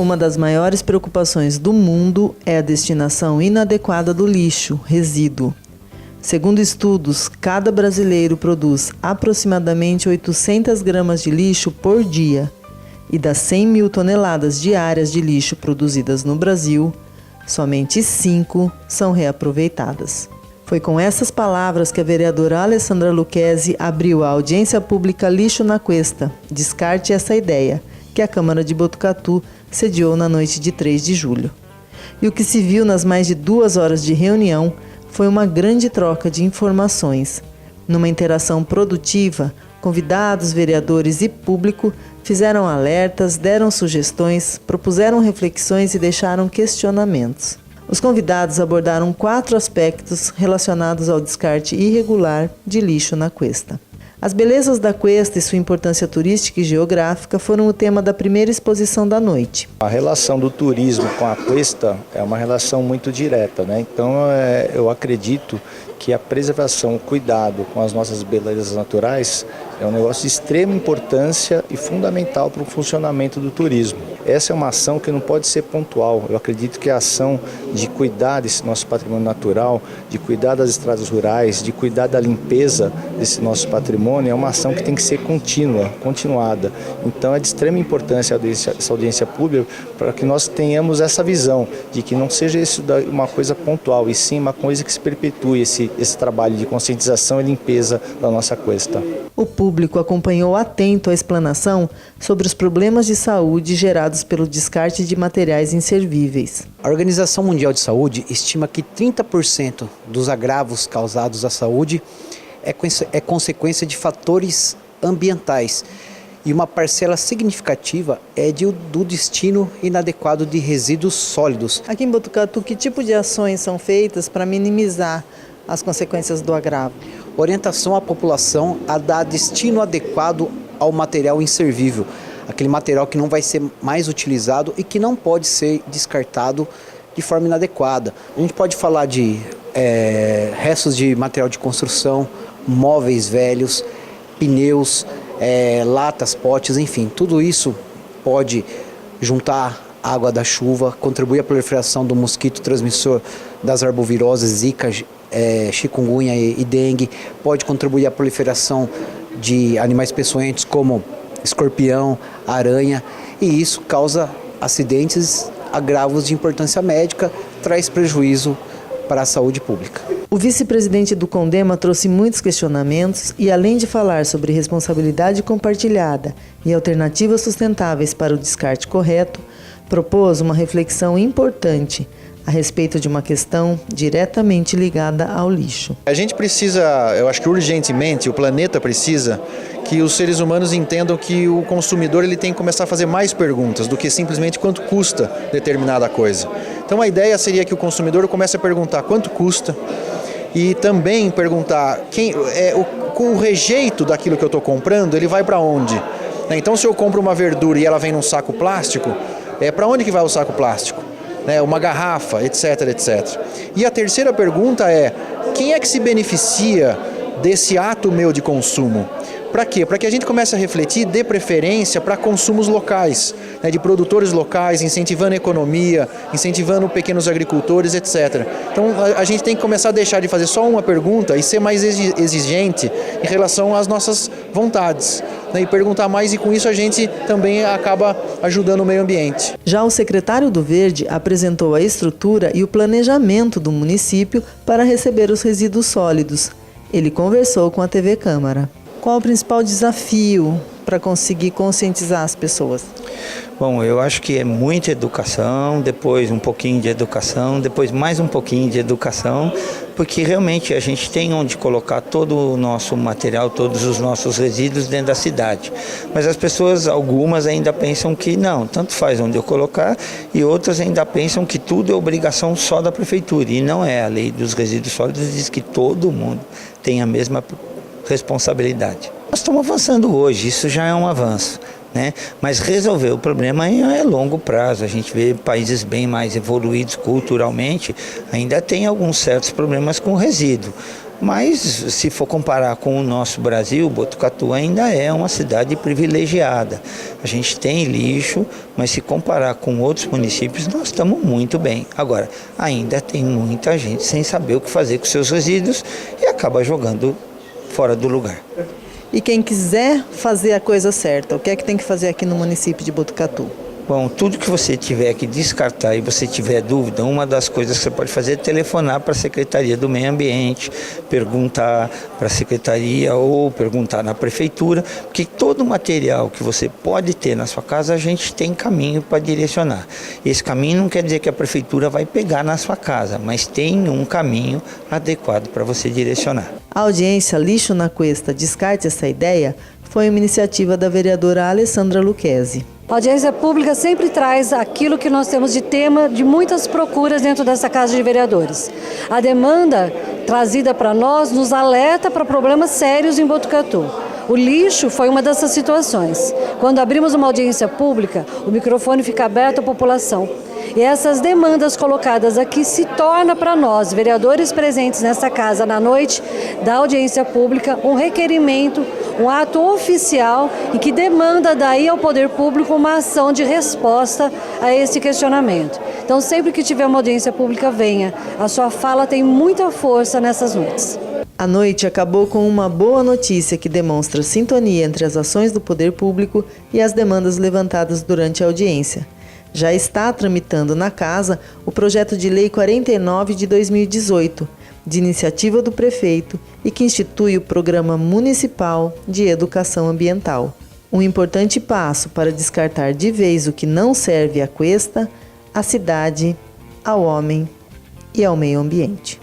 Uma das maiores preocupações do mundo é a destinação inadequada do lixo, resíduo. Segundo estudos, cada brasileiro produz aproximadamente 800 gramas de lixo por dia. E das 100 mil toneladas diárias de lixo produzidas no Brasil, somente 5 são reaproveitadas. Foi com essas palavras que a vereadora Alessandra Lucchesi abriu a audiência pública Lixo na Cuesta, Descarte essa ideia, que a Câmara de Botucatu sediou na noite de 3 de julho. E o que se viu nas mais de 2 horas de reunião foi uma grande troca de informações. Numa interação produtiva, convidados, vereadores e público fizeram alertas, deram sugestões, propuseram reflexões e deixaram questionamentos. Os convidados abordaram 4 aspectos relacionados ao descarte irregular de lixo na Cuesta. As belezas da Cuesta e sua importância turística e geográfica foram o tema da primeira exposição da noite. A relação do turismo com a Cuesta é uma relação muito direta, né? Então eu acredito que a preservação, o cuidado com as nossas belezas naturais é um negócio de extrema importância e fundamental para o funcionamento do turismo. Essa é uma ação que não pode ser pontual. Eu acredito que a ação de cuidar desse nosso patrimônio natural, de cuidar das estradas rurais, de cuidar da limpeza desse nosso patrimônio é uma ação que tem que ser contínua, continuada. Então é de extrema importância essa audiência pública para que nós tenhamos essa visão de que não seja isso uma coisa pontual, e sim uma coisa que se perpetue esse trabalho de conscientização e limpeza da nossa Cuesta. O público acompanhou atento a explanação sobre os problemas de saúde gerados pelo descarte de materiais inservíveis. A Organização Mundial de Saúde estima que 30% dos agravos causados à saúde é consequência de fatores ambientais e uma parcela significativa é do destino inadequado de resíduos sólidos. Aqui em Botucatu, que tipo de ações são feitas para minimizar as consequências do agravo? Orientação à população a dar destino adequado ao material inservível, aquele material que não vai ser mais utilizado e que não pode ser descartado de forma inadequada. A gente pode falar de restos de material de construção, móveis velhos, pneus, latas, potes, enfim, tudo isso pode juntar água da chuva, contribuir à proliferação do mosquito transmissor das arboviroses, zika, chikungunya e dengue, pode contribuir à proliferação de animais peçonhentos como escorpião, aranha, e isso causa acidentes, agravos de importância médica, traz prejuízo para a saúde pública. O vice-presidente do CONDEMA trouxe muitos questionamentos e, além de falar sobre responsabilidade compartilhada e alternativas sustentáveis para o descarte correto, propôs uma reflexão importante a respeito de uma questão diretamente ligada ao lixo. A gente precisa, eu acho que urgentemente, o planeta precisa que os seres humanos entendam que o consumidor ele tem que começar a fazer mais perguntas do que simplesmente quanto custa determinada coisa. Então a ideia seria que o consumidor comece a perguntar quanto custa e também perguntar com o rejeito daquilo que eu estou comprando, ele vai para onde? Então se eu compro uma verdura e ela vem num saco plástico, para onde que vai o saco plástico? Uma garrafa, etc, etc. E a terceira pergunta é, quem é que se beneficia desse ato meu de consumo? Para quê? Para que a gente comece a refletir, dê preferência para consumos locais, de produtores locais, incentivando a economia, incentivando pequenos agricultores, etc. Então a gente tem que começar a deixar de fazer só uma pergunta e ser mais exigente em relação às nossas vontades. E perguntar mais, e com isso a gente também acaba ajudando o meio ambiente. Já o secretário do Verde apresentou a estrutura e o planejamento do município para receber os resíduos sólidos. Ele conversou com a TV Câmara. Qual o principal desafio para conseguir conscientizar as pessoas? Bom, eu acho que é muita educação, depois um pouquinho de educação, depois mais um pouquinho de educação, porque realmente a gente tem onde colocar todo o nosso material, todos os nossos resíduos dentro da cidade. Mas as pessoas, algumas ainda pensam que não, tanto faz onde eu colocar, e outras ainda pensam que tudo é obrigação só da prefeitura, e não é. A lei dos resíduos sólidos diz que todo mundo tem a mesma responsabilidade. Nós estamos avançando hoje, isso já é um avanço, mas resolver o problema é longo prazo. A gente vê países bem mais evoluídos culturalmente, ainda tem alguns certos problemas com resíduo. Mas se for comparar com o nosso Brasil, Botucatu ainda é uma cidade privilegiada. A gente tem lixo, mas se comparar com outros municípios, nós estamos muito bem. Agora, ainda tem muita gente sem saber o que fazer com seus resíduos e acaba jogando fora do lugar. E quem quiser fazer a coisa certa, o que é que tem que fazer aqui no município de Botucatu? Bom, tudo que você tiver que descartar e você tiver dúvida, uma das coisas que você pode fazer é telefonar para a Secretaria do Meio Ambiente, perguntar para a Secretaria ou perguntar na Prefeitura, porque todo material que você pode ter na sua casa, a gente tem caminho para direcionar. Esse caminho não quer dizer que a Prefeitura vai pegar na sua casa, mas tem um caminho adequado para você direcionar. A audiência Lixo na Cuesta, Descarte essa Ideia, foi uma iniciativa da vereadora Alessandra Lucchesi. A audiência pública sempre traz aquilo que nós temos de tema de muitas procuras dentro dessa Casa de Vereadores. A demanda trazida para nós nos alerta para problemas sérios em Botucatu. O lixo foi uma dessas situações. Quando abrimos uma audiência pública, o microfone fica aberto à população. E essas demandas colocadas aqui se torna para nós, vereadores presentes nessa casa na noite da audiência pública, um requerimento, um ato oficial e que demanda daí ao poder público uma ação de resposta a esse questionamento. Então, sempre que tiver uma audiência pública, venha. A sua fala tem muita força nessas noites. A noite acabou com uma boa notícia que demonstra sintonia entre as ações do poder público e as demandas levantadas durante a audiência. Já está tramitando na Casa o projeto de Lei 49 de 2018, de iniciativa do prefeito e que institui o Programa Municipal de Educação Ambiental. Um importante passo para descartar de vez o que não serve à Cuesta, à cidade, ao homem e ao meio ambiente.